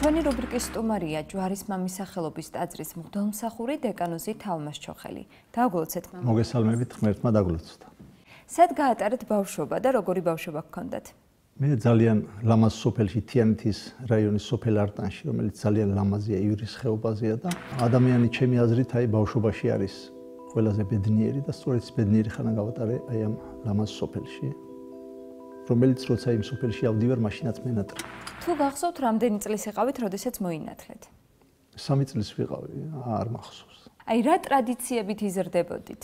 ჩვენი რუბრიკის სტუმარია ჯვარის მამის სახელობის ტაძრის მღვდელმსახური დეკანოზი თალმას ჩოხელი. დაგვლოცეთ მამა. მოგესალმებით, ღმერთმა დაგლოცოთ. სად გაატარეთ ბავშვობა და როგორი ბავშვობა გქონდათ? მე ძალიან ლამაზ სოფელში, თიანეთის რაიონის სოფელ არტანში, რომელიც ძალიან ლამაზია, ივრის ხეობაზეა და ადამიანი ჩემი აზრით აი ბავშვობაში არის ყველაზე ბედნიერი და სწორედ ეს ბედნიერი ხანა გავატარე აი ამ ლამაზ სოფელში, რომელიც როცა იმ სოფელში ავდივარ, მაშინაც მენატრა. თუ გახსოვთ, რამდენი წლის იყავით, როდესაც მოინათლეთ? 3 წლის ვიყავი, არ მახსოვს. აი რა ტრადიციებით იზრდებოდით?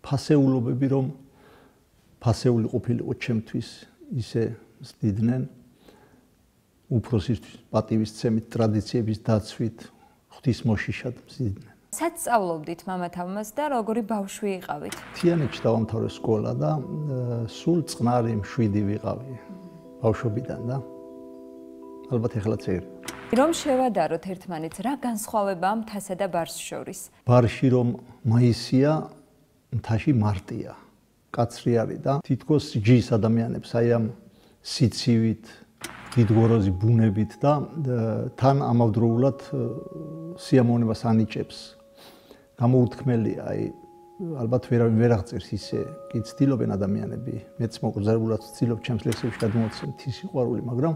ფასეულობები რომ ფასეული ყოფილიყო ჩემთვის, ისე ზდიდნენ უფროსისთვის პატივისცემით, ტრადიციების დაცვით, ღვთისმოშიშად ზდიდნენ. სად სწავლობდით მამა თალმას და როგორი ბავშვი იყავით? თიანეთში დავამთავრე სკოლა და სულ წყნარი მშვიდი ვიყავი ბავშვობიდან და ალბათ ეხლაც ეგრე. რომ შევადაროთ ერთმანეთს, რა განსხვავებაა მთასა და ბარს შორის? ბარში რომ მაისია, მთაში მარტია. კაცრი არის და თითქოს ჯის ადამიანებს აი ამ სიცივით, დიდგვაროზი ბუნებით და თან ამავდროულად სიამოვნებას ანიჭებს. გამოუთქმელია, აი ალბათ ვერავინ ვერ აღწერს ისე, კი ცდილობენ ადამიანები, მეც მოკრძალებულად ვცდილობ ჩემს ლექსებში გადმოვაცემ მთის სიყვარული, მაგრამ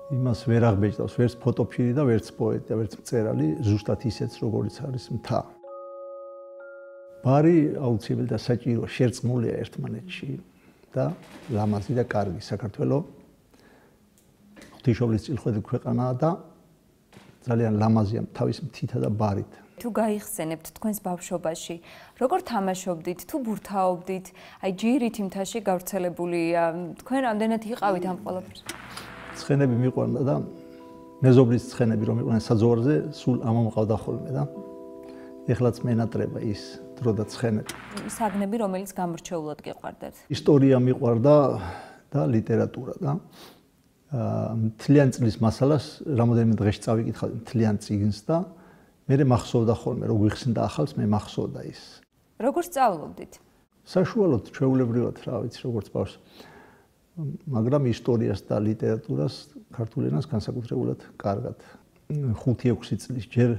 იმას ვერ აღბეჭდავს ვერც ფოტოფილი და ვერც პოეტი და ვერც მწერალი, ზუსტად ისეც როგორიც არის მთა. ბარი აუცილებელი და საჭირო შერწყმულია ერთმანეთში და ლამაზი და კარგი საქართველო ღვთისმშობლის წილხვედი ქვეყანაა და ძალიან ლამაზია თავის მთითა და ბარით. თუ გაიხსენებთ თქვენს ბავშვობაში, როგორ თამაშობდით, თუ ბურთაობდით, აი ჯირით მთაში გავრცელებული, თქვენ რამდენად იყავით ამ ყველაფერს? ცხენები მიყვარდა და მეზობლის ცხენები რომ იყვნენ საძოვარზე, სულ ამომყავდა ხოლმე და ეხლაც მენატრება ის დრო და ცხენები. საგნები, რომელიც გამორჩეულად გიყვარდათ. ისტორია მიყვარდა და ლიტერატურა და მთლიან წლის მასალას რამოდენიმე დღეში წავიკითხავდი მთლიან წიგნს და მე მახსოვდა ხოლმე, რო გვიხსნდა ახალს, მე მახსოვდა ის. როგორ სწავლობდით? საშუალოდ, ჩვეულებრივად, რა ვიცი, როგორც ბავშვს. მაგრამ ისტორიას და ლიტერატურას, ქართულ ენას განსაკუთრებულად კარგად. 5-6 წლის ჯერ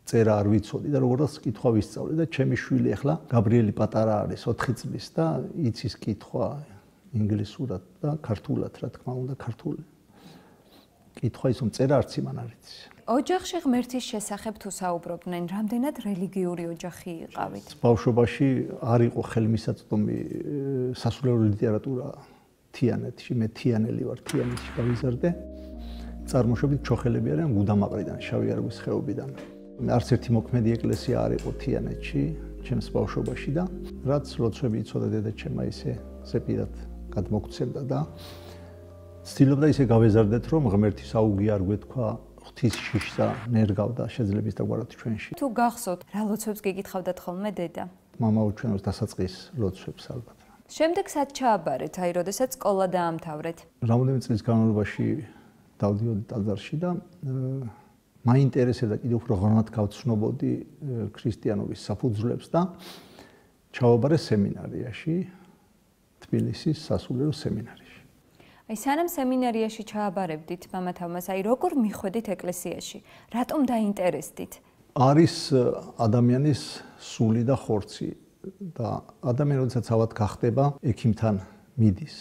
წერა არ ვიცოდი და როგორაც კითხვა ვისწავლე და ჩემი შვილი ახლა გაბრიელი პატარა არის 4 წლის და იცის კითხვა ინგლისურად და ქართულად, რა თქმა უნდა, ქართული. კითხვა ის რომ წერა არც იმან არ იცის. ოჯახში ღმერთის შესახებ თუ საუბრობდნენ, რამდენად რელიგიური ოჯახი იყავით? ბავშვობაში არ იყო ხელმისაწვდომი სასულიერო ლიტერატურა თიანეთში, მე თიანელი ვარ, თიანეთში გავიზარდე. წარმოშობით ჩოხელები არიან გუდამაყრიდან, შავი არაგვის ხეობიდან. არც ერთი მოქმედი ეკლესია არ იყო თიანეთში, ჩემს ბავშვობაში და რაც ლოცვები იცოდა დედაჩემმა ისე ზეპირად გადმოგცემდა და ცდილობდა ისე გავეზარდეთ, რომ ღმერთის აუგი არ გვეთქვა ღვთის შიშსა ნერგავდა შეძლების დაგვარად ჩვენში. თუ გახსოვთ, რა ლოცვებს გეკითხავდათ ხოლმე დედა? მამა უჩვენოს დასაწყის ლოცვებს ალბათ. შემდეგ სად ჩააბარეთ, აი როდესაც სკოლა დაამთავრეთ? რამდენიმე წლის განმავლობაში დავდიოდი ტაძარში და მაინტერესებდა კიდევ უფრო ღრმად გავცნობოდი ქრისტიანობის საფუძვლებს და ჩავაბარე სემინარიაში, თბილისის სასულიერო სემინარიაში. აი სანამ სემინარიაში ჩააბარებდით მამა თალმას, აი როგორ მიხვედით ეკლესიაში? რატომ დაინტერესდით? არის ადამიანის სული და ხორცი და ადამიანი როდესაც ავად გახდება, ექიმთან მიდის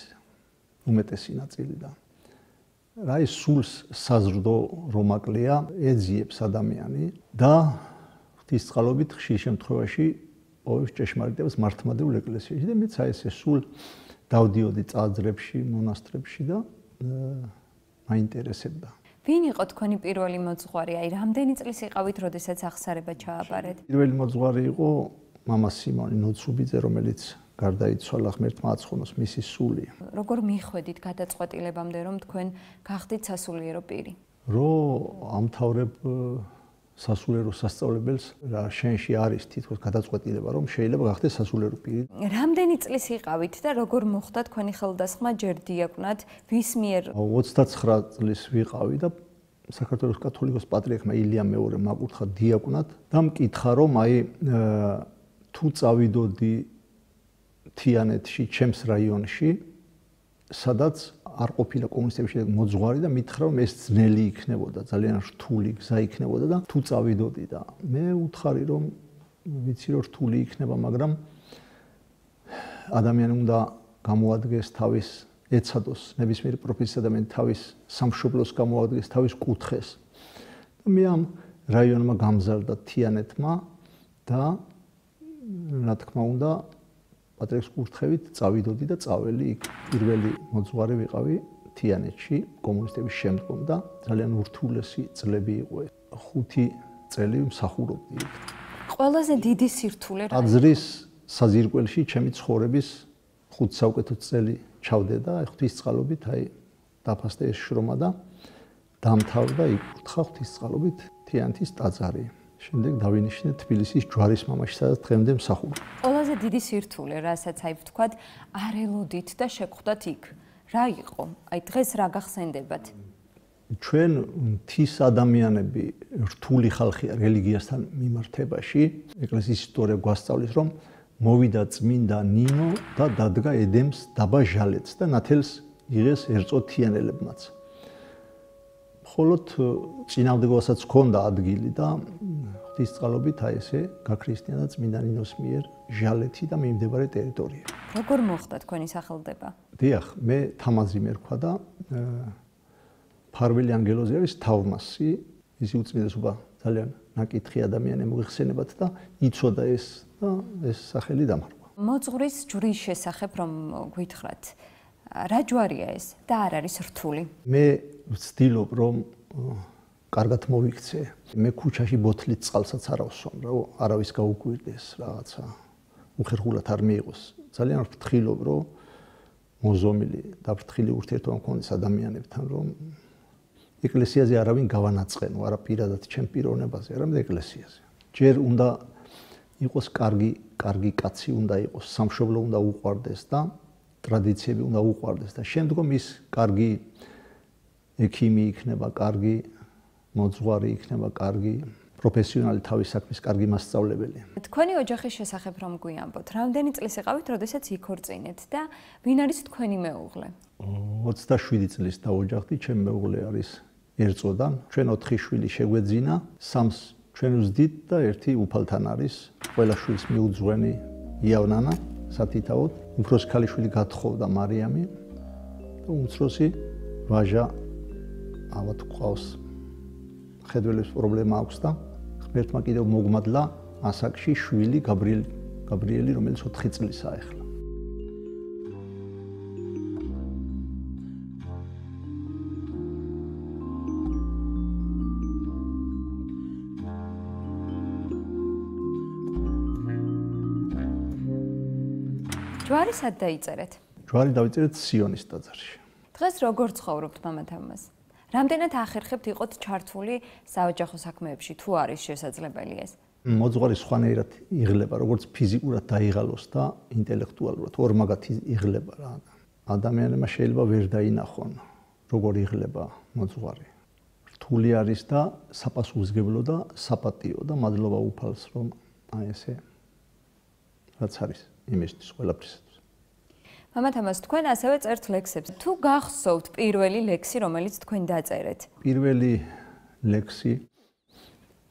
უმეტესი ნაწილი და რა ის სულს საზრდო რომაკლია ეძიებს ადამიანი და ღვთისწყალობით ხშირ შემთხვევაში ოვებს ჭეშმარიტებას მართლმადიდებლ ეკლესიაში და მეც აი ესე სულ დავდიოდი წაძრებში, მონასტრებში და მაინტერესებდა. ვინ იყო თქვენი პირველი მოძღვარი? აი რამდენი წლის იყავით, როდესაც აღსარება ჩააბარეთ? პირველი მოძღვარი იყო მამა სიმონი ნოცუბიძე, რომელიც გარდაიცვალა, ღმერთმა აცხონოს მისი სული. როგორ მიხვედით გადაწყვეტილებამდე, რომ თქვენ გახდით სასულიერო პირი? რო ამთავრებ სასულიერო სასწავლებელს, რა შენში არის თითქოს გადაწყვეტილება, რომ შეიძლება გახდეს სასულიერო პირი. რამდენი წლის იყავით და როგორ მოხდა თქვენი ხელდასხმა ჯერ დიაკვნად, ვის მიერ? 29 წლის ვიყავი და საქართველოს კათოლიკოს პატრიარქმა ილია მეორე მაკურთხა დიაკვნად და მკითხა, რომ აი თუ წავიდოდი თიანეთში, ჩემს რაიონში, სადაც არ ყოფილა კომუნისტების შემდეგ მოძღვარი და მითხრა რომ ეს ძნელი იქნებოდა, ძალიან რთული გზა იქნებოდა და თუ წავიდოდი და მე უთხარი რომ ვიცი რომ რთული იქნება, მაგრამ ადამიანი უნდა გამოადგეს თავის ეცადოს ნებისმიერი პროფესიის ადამიანი თავის სამშობლოს გამოადგეს თავის კუთხეს. მე ამ რაიონმა გამზარდა თიანეთმა და რა თქმა უნდა პატრიკის კურთხევით წავიდოდი და წაველი იქ პირველი მოძღვარი ვიყავი თიანეთში კომუნისტების შემდგომ და ძალიან ურთულესი წლები იყო. 5 წელი მსახურობდი იქ. ყველაზე დიდი სირთულე რა? აზრის საზირკველში ჩემი ცხოვრების 5 საუკეთესო წელი ჩავდე და ღვთისწყალობით დაფასდა ეს შრომა და დამთავრდა იკურთხა ღვთისწყალობით თიანეთის ტაძარი. შემდეგ დავინიშნე თბილისის ჯვარის მამაში, სადაც დღემდე მსახურობ. ყველაზე დიდი სირთულე, რასაც ვთქვათ, არ ელოდით და შეგხვდათ იქ. რა იყო? დღეს რა გახსენდებათ? ჩვენ მთის ადამიანები რთული ხალხია რელიგიასთან მიმართებაში. ეკლესიის ისტორია გვასწავლის, რომ მოვიდა წმინდა ნინო და დადგა ედემს დაბა ჟალეთს და ნათელს იღეს ერწო თიანელებმაც. მხოლოდ წინამდებობასაც ჰქონდა ადგილი და ღვთისწყალობით ესე გაქრისტიანდა წმინდა ნინოს მიერ ჟალეთი და მიმდებარე ტერიტორია. როგორ მოხდა თქვენი სახელდება? დიახ, მე თამაზი მერქვა და ფარველი ანგელოზი არის თავმასი, ისი უწმინდესობა ძალიან ნაკითხი ადამიანი მოიხსენებათ და იცოდა ეს და ეს სახელი დამარხვა. მოძღვრის ჯვრის შესახებ რომ გვითხრათ, რა ჯვარია ეს და არ არის რთული? მე ვცდილობ რომ კარგად მოვიქცე. მე ქუჩაში ბოთლით წყალსაც არ ავსვამ, რა არავის გაუკვირდეს რაღაცა. უხერხულად არ მიიღოს. ძალიან ვფრთხილობ რომ მოზომილი და ფრთხილი ურთიერთობა მქონდეს ადამიანებთან, რომ ეკლესიაზე არავინ გავანაწყენო, არა პირადად ჩემ პიროვნებაზე, არამედ ეკლესიაზე. ჯერ უნდა იყოს კარგი კაცი უნდა იყოს, სამშობლო უნდა უყვარდეს და ტრადიციები უნდა უყვარდეს და შემდგომ ის კარგი ექიმი იქნება, კარგი მოძღვარი იქნება, კარგი პროფესიონალი თავის საქმის, კარგი მასწავლებელი. თქვენი ოჯახის შესახებ რომ გვიამბოთ, რამდენი წლის იყავით, როდესაც იქორწინეთ და ვინ არის თქვენი მეუღლე? 27 წლის დაოჯახდი, ჩემი მეუღლე არის ერწოდან. ჩვენ 4 შვილი შეგვეძინა, 3-ს ჩვენ ვზდით და 1 უფალთან არის. ყველა შვილს მიუძღვენი იავნანა, სათითაოდ. უფროსი ქალიშვილი გათხოვდა მარიამი და უმცროსი ვაჟა ალბათ ყავს ხედველების პრობლემა აქვს და ღმერთმა კიდევ მოგმადლა ასაკში შვილი გაბრიელი, რომელიც 4 წლისაა ახლა. ჯვარი სად დაიწერეთ? ჯვარი დავიწერეთ სიონის ტაძარში. დღეს როგორ ცხოვრობთ მამათამას? რამდენად ახერხებთ იყოთ ჩართული საოჯახო საქმეებში, თუ არის შესაძლებელი ეს? მოძღვარი სხვანაირად იღლება, როგორც ფიზიკურად დაიღალოს და ინტელექტუალურად ორმაგად იღლება რა. ადამიანებმა შეიძლება ვერ დაინახონ, როგორ იღლება მოძღვარი. რთული არის და საპასუხისმგებლო და საპატიო და მადლობა უფალს, რომ ესე რაც არის იმისთვის ყველაფრისათვის. მამათამას, თქვენ ასევე წერთ ლექსებს. თუ გახსოვთ პირველი ლექსი, რომელიც თქვენ დაწერეთ? პირველი ლექსი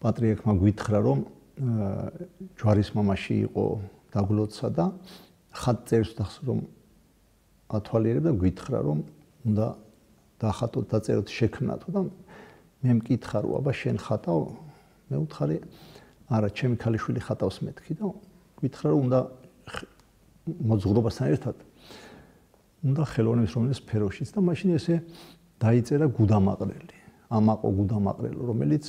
პატრიარქმა გვითხრა, რომ ჯვარის მამაში იყო დაგლოცა და ხატწერს რომ ათვალიერებ და გვითხრა, რომ უნდა დახატოთ, დაწეროთ, შექმნათო და მე მკითხა, რომ აბა შენ ხატავ? მე ვუთხარი, არა, ჩემი ქალიშვილი ხატავს მეთქი და გვითხრა, რომ უნდა მოძღვრობასთან ერთად უნდა ხელოვნების რომელის სფეროშიც და მაშინ ესე დაიწერა გუდამაყრელი, ამაყო გუდამაყრელი, რომელიც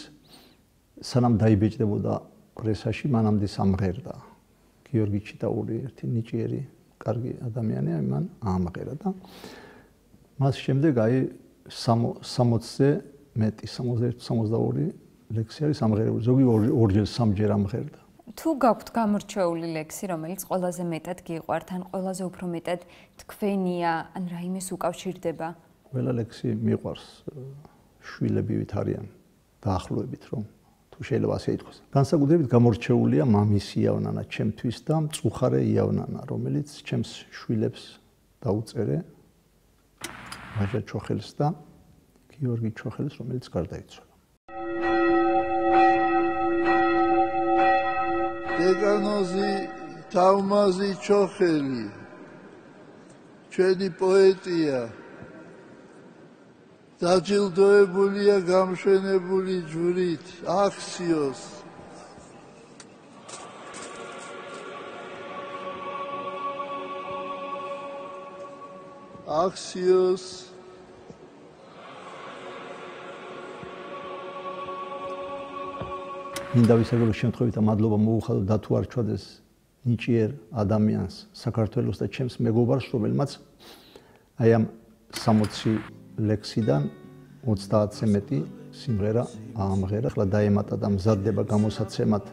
სანამ დაიბეჭდებოდა პრესაში, მანამდე სამღერდა. გიორგი ჩიტაური, ერთი ნიჭიერი, კარგი ადამიანია, მან ამღერა და მას შემდეგ 60-ზე მეტი, 61-62 ლექსი არის ამღერებული. ზოგი ორჯერ, სამჯერ ამღერდა. თუ გაქვთ გამორჩეული ლექსი, რომელიც ყველაზე მეტად გიყვართ, ან ყველაზე უფრო მეტად თქვენია, ან რაიმეს უკავშირდება? ყველა ლექსი მიყვარს, შვილებივით არიან დაახლოებით, რომ თუ შეიძლება ასე ითქვას. განსაკუთრებით გამორჩეულია მამის იავნანა ჩემთვის და მწუხარე იავნანა, რომელიც ჩემს შვილებს დაუწერე. ვაჟა ჩოხელს და გიორგი ჩოხელს, რომელიც გარდაიცვალა. დეგანოზი თავმაზი ჩოხელი ჩვენი პოეტია დაჯილდოებულია გამშვენებული ჯვრით ახსიოს მინდა ვისაუბროთ შემთხვევით მადლობა მოუხადო დათუ არჩვადეს ნიჭიერ ადამიანს საქართველოს და ჩემს მეგობარს რომელმაც აი ამ 60 ლექსიდან 30-ზე მეტი სიმღერა აამღერა. ახლა დაემატა და მზადდება გამოსაცემად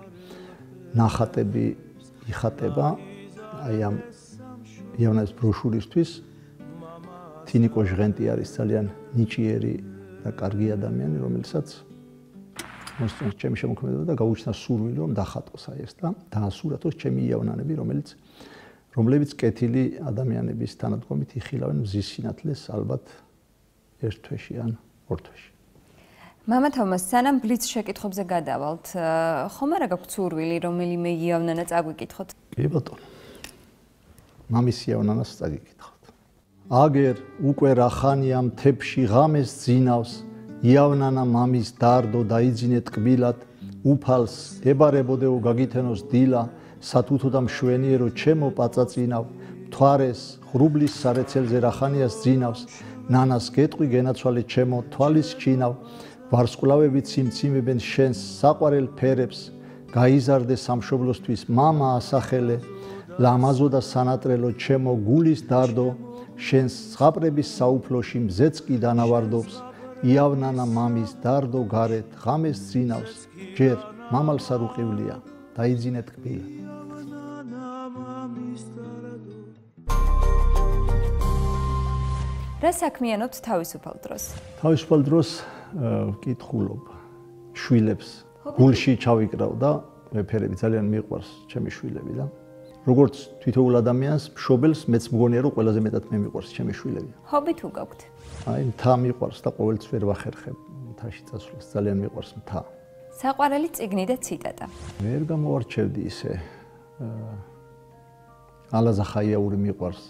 ნახატები იხატება აი ამ იავნების ბროშურისთვის. თინიკო ჟღენტი არის ძალიან ნიჭიერი და კარგი ადამიანი, რომელსაც მოსწონს ჩემი შემოქმედება და გაუჩნდა სურვილი რომ დახატოს აი ეს და დაასურათოს ჩემი იავნანები, რომლებიც კეთილი ადამიანების თანადგომით იხილავენ მზის სინათლეს ალბათ ერთ თვეში ან ორ თვეში. მამა თომას, სანამ ბლიც შეკითხვებზე გადავალთ, ხომ არა გაქვთ სურვილი რომელიმე იავნანა წაგვიკითხოთ? კი ბატონო. მამის იავნანას წაგიკითხოთ. აგერ უკვე რა ხანია მთებში ღამეს ძინავს იავნანა მამის დარდო დაიძინე ტკბილად უფალს ებარებოდეო გაგითენოს დილა სათუთო და მშვენიერო ჩემო პაწაწინავ მთვარეს ხრუბლის სარეცელზე რა ხანიას ძინავს ნანას გეტყვი გენაცვალე ჩემო თვალის ჩინავ ვარსკვლავები ციმციმებენ შენს საყვარელ ფერებს გაიზარდე სამშობლოსთვის მამა ასახელე ლამაზო და სანატრელო ჩემო გულის დარდო შენს ზღაპრების საუფლოში მზეც კი დანავარდობს იავნანა მამის დარდო გარეთ ღამეს ძინავს ჯერ მამალს არ უყივლია დაიძინე ტკბილა. რა საქმიანობთ თავისუფალ დროს? თავისუფალ დროს ვკითხულობ შვილებს გულში ჩავიკრავ და მეფერები ძალიან მიყვარს ჩემი შვილები და როგორც თვითოულ ადამიანს მშობელს მეც მგონია რომ ყველაზე მეტად მე მიყვარს ჩემი შვილები. ჰობი თუ გაქვთ? აი მთა მიყვარს და ყოველთვის ვერ ვახერხებ მთაში წასვლას ძალიან მიყვარს მთა. საყვარელი წიგნი და ციტატა. ვერ გამოვარჩევდი ისე ალაზა ხაიაური მიყვარს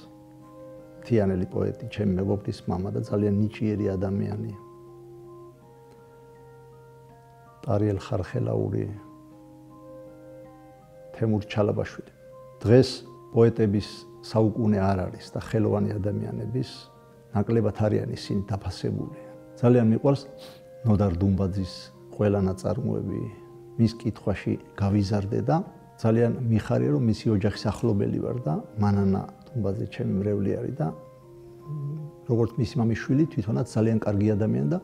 თიანელი პოეტი ჩემი მეგობრის მამა და ძალიან ნიჭიერი ადამიანია. ტარიელ ხარხელაური თემურ ჩალაბაშვილი. დღეს პოეტების საუკუნე არ არის და ხელოვანი ადამიანების ნაკლებად არიან ისინი დაფასებული. ძალიან მიყვარს ნოდარ დუმბაძის ყველა ნაწარმოები მის კითხვაში გავიზარდე და ძალიან მიხარია რომ მისი ოჯახის ახლობელი ვარ და მანანა დუმბაძე ჩემი მრევლი არის და როგორც მისი მამის შვილი თვითონაც ძალიან კარგი ადამიანი და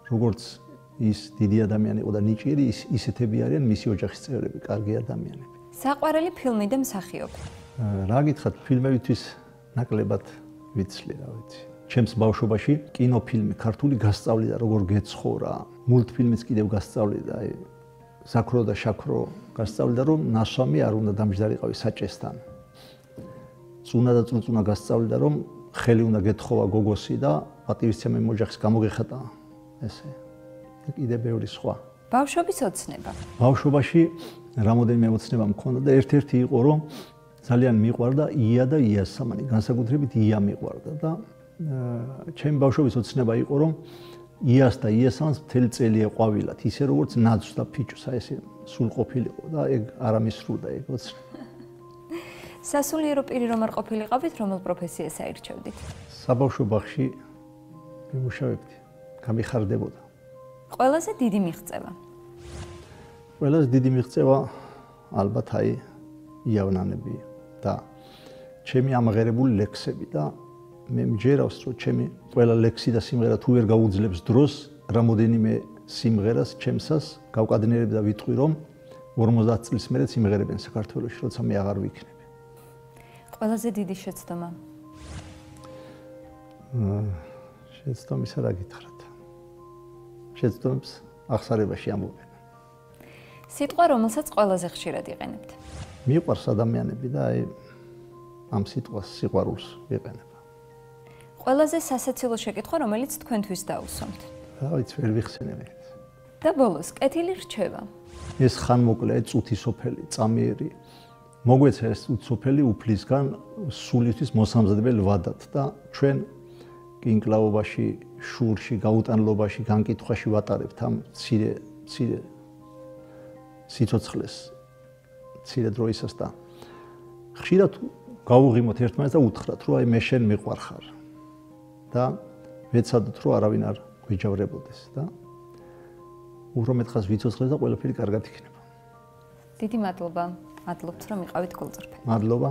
როგორც ის დიდი ადამიანი იყო და ნიჭიერი ისეთები არიან მისი ოჯახის წევრები კარგი ადამიანები. საყვარელი ფილმი და მსახიობი. რა გითხრათ ფილმებისთვის ნაკლებად ვიცლი რა ვიცი. ჩემს ბავშვობაში კინოფილმი ქართული გასწავლიდა როგორ გეცხოვრა. მულტფილმიც კიდევ გასწავლიდა აი ზაქრო და შაქრო გასწავლიდა რომ ნასვამი არ უნდა დამჯდარიყავი საჭესთან. წუნა და წუწუნა გასწავლიდა რომ ხელი უნდა გეთხოვა გოგოსი და პატივისცემი ოჯახის გამოგეხატა ესე. კიდევ ბევრი სხვა. ბავშვობის ოცნება. ბავშვობაში რამოდენიმე ოცნება მქონდა და ერთ-ერთი იყო რომ ძალიან მიყვარდა ია და იასამანი, განსაკუთრებით ია მიყვარდა და ჩემი ბავშვობის ოცნება იყო რომ იას და იასამანს მთელი წელი ეყვავილათ, ისე როგორც ნაძვს და ფიჭვს, აი ესე სულ ყოფილიყო და ეგ არ ამისრულდა ეგ ოცნება. სასულიერო პირი რომ არ ყოფილიყავით, რომელ პროფესიას აირჩევდით? საბავშვო ბაღში ვიმუშავებდი, გამიხარდებოდა. ყველაზე დიდი მიღწევა. ყველაზე დიდი მიღწევა ალბათ აი იავნანები და ჩემი ამაღერებული ლექსები და მე მჯერავს რომ ჩემი ყველა ლექსი და სიმღერა თუ ვერ გაუძლებს დროს რამოდენიმე სიმღერას ჩემსას გავკადნერებ და ვიტყვი რომ 50 წლის მერე სიმღერებენ საქართველოში როცა მე აღარ ვიქნები. ყველაზე დიდი შეცდომა. შეცდომისა რა გითხრათ. შეცდომებს აღსარებაში ამოვენა. სიტყვა რომელსაც ყველაზე ხშირად იყენებთ. მიყვარს ადამიანები და აი ამ სიტყვას სიყვარულს ვიყენებ. ყველაზე სასაცილო შეკითხვა, რომელიც თქვენთვის დაუსვამთ. რა ვიცი, ვერ ვიხსენებ. და ბოლოს, კეთილი რჩევა. ეს ხანმოკლე, წუთი სოფელი, წამიერი. მოგვეცა ეს წუთი სოფელი უფლისგან სულისთვის მოსამზადებელ ვადად და ჩვენ კინკლაობაში, შურში, გაუტანლობაში, განკითხვაში ვატარებთ ამ მცირე სიცოცხლეს, მცირე დროისას და ხშირად გავუღიმოთ ერთმანეთს და უთხრათ, რომ აი მე შენ მიყვარხარ და ვეცადოთ, რომ არავინ არ გვეჯავრებოდეს და უფრო მეტყას ვიცოცხლეს და ყველაფერი კარგად იქნება. დიდი მადლობა. მადლობთ, რომ იყავით გულწრფელი. მადლობა.